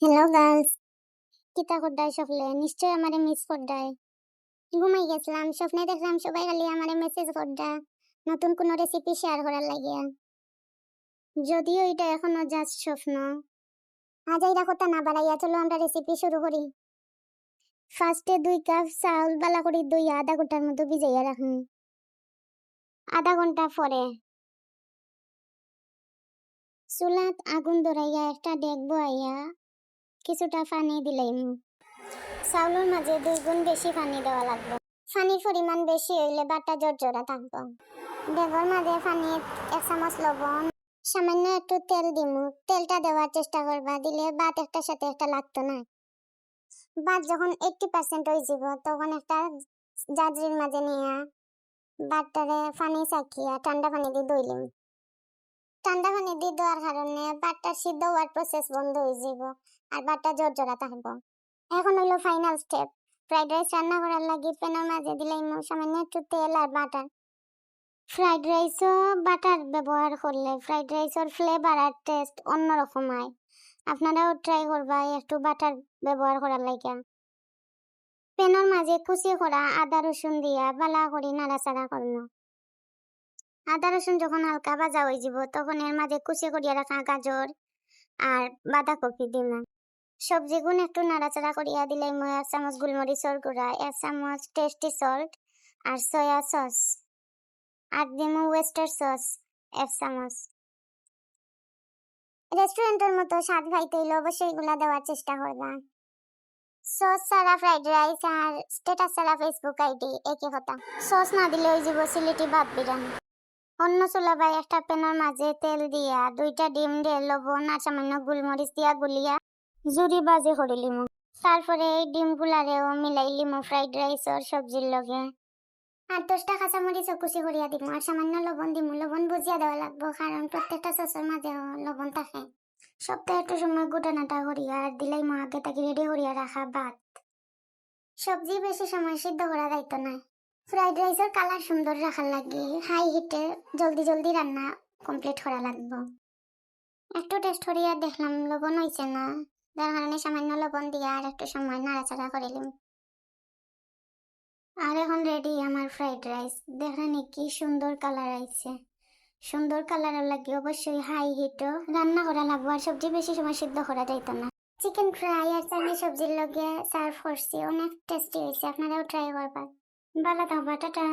Hello girls, কিতা করদাই সফলে নিশ্চয় আমারে মিস করদাই। ঘুমাই গেছিলাম, স্বপ্নে দেখলাম সবাই খালি আমারে মেসেজ করদা নতুন কোন রেসিপি শেয়ার করার লাগিয়া। যদিও এটা এখনো জাস্ট স্বপ্ন। আজ এইটা কথা না বাড়াইয়া চলো আমরা রেসিপি শুরু করি। ফার্স্টে 2 কাপ চাউল বালা করে ধুইয়া আধা ঘন্টার মতো ভিজাইয়া রাখুন। আধা ঘন্টা পরে চুলাত আগুন ধরাইয়া একটা ডেক বহাইয়া কিছুটা পানি দিলাইম। চাউলের মাঝে 2 গুণ বেশি পানি দেওয়া লাগবে। পানির পরিমাণ বেশি হইলে বাটা জর্জরা থাকবো। ডেগর মাঝে পানি 1 চামচ লবণ, সামান্য একটু তেল দিমু। তেলটা দেওয়ার চেষ্টা করবা, দিলে ভাত একটার সাথে একটা লাগতো না। ভাত যখন 80% হয়ে যাব তখন একটা জাজরির মাঝে নিয়ে ভাতটারে পানি চাকিয়া ঠান্ডা পানি দিয়ে ধুইলিম। ঠান্ডা পানি দিয়ে দেওয়ার কারণে ভাতটা সিদ্ধ হওয়ার প্রসেস বন্ধ হয়ে যাব আর ভাতটা জর্জরা থাকবো। এখন হইলো ফাইনাল স্টেপ। ফ্রাইড রাইস রান্না করার লাগি প্যানের মাঝে দিলাম সামান্য একটু তেল আর বাটার। ফ্রাইড রাইসও বাটার ব্যবহার করলে ফ্রাইড রাইসের ফ্লেভার আর টেস্ট অন্যরকম হয়। আপনারাও ট্রাই করবা একটু বাটার ব্যবহার করার লাগা। প্যানের মাঝে কুচি করা আদা রসুন দিয়া বালা করে নাড়াচাড়া করনো। আদা রসুন যখন হালকা ভাজা হয়ে যাব তখন এর মাঝে কুচি করিয়া রাখা গাজর আর বাঁধাকপি দিম। সবজিগুলো একটু নাড়াচাড়া করিয়া দিলাই 1 চামচ গোলমরিচের গুঁড়া, 1 চামচ টেস্টি সল্ট আর সয়া সস আর দিমু ওয়েস্টার সস 1 চামচ। রেস্টুরেন্টের মতো স্বাদ খাইতে হইলে অবশ্যই এগুলা দেওয়ার চেষ্টা করবা। সস ছাড়া ফ্রাইড রাইস আর স্ট্যাটাস ছাড়া ফেসবুক আইডি একই কথা। সস না দিলে ওই যাব সিলেটি ভাত বিরিয়ানি। অন্য চুলাবাই একটা প্যানের মাঝে তেল দিয়া 2টা ডিম দিয়ে লবণ আর সামান্য গোলমরিচ দিয়া গুলিয়া জুড়ি বাজে করে লিমু। তারপরে এই ডিম গুলারেও মিলাই লিমু ফ্রাইড রাইসের সবজির লগে। আর 10টা কাঁচামরিচ কুচি করিয়া দিমু আর সামান্য লবণ দিমু। লবণ বুঝিয়া দেওয়া লাগবো কারণ প্রত্যেকটা সসের মাঝেও লবণ থাকে। সপ্তাহে একটু সময় গুটানাটা করিয়া আর দিলাই আগে তাকে রেডি করিয়া রাখা ভাত। সবজি বেশি সময় সিদ্ধ করা যাইতো না। ফ্রাইড রাইসের কালার সুন্দর রাখার লাগে হাই হিটে জলদি জলদি রান্না কমপ্লিট করা লাগবো। একটু টেস্ট করিয়া দেখলাম লবণ হইছে না, যার কারণে সামান্য লবণ দিয়া আর একটু সময় নাড়াচাড়া করিলাম। আর এখন রেডি আমার ফ্রাইড রাইস। দেখেন কি সুন্দর কালার আইছে। সুন্দর কালারের লাগে অবশ্যই হাই হিটও রান্না করা লাগবো আর সবজি বেশি সময় সিদ্ধ করা যাইতো না। চিকেন ফ্রাই আর চাইনিজ সবজির লগে সার্ভ করছি, অনেক টেস্টি হয়েছে। আপনারাও ট্রাই করবেন। ভালো থাকবা, টাটা।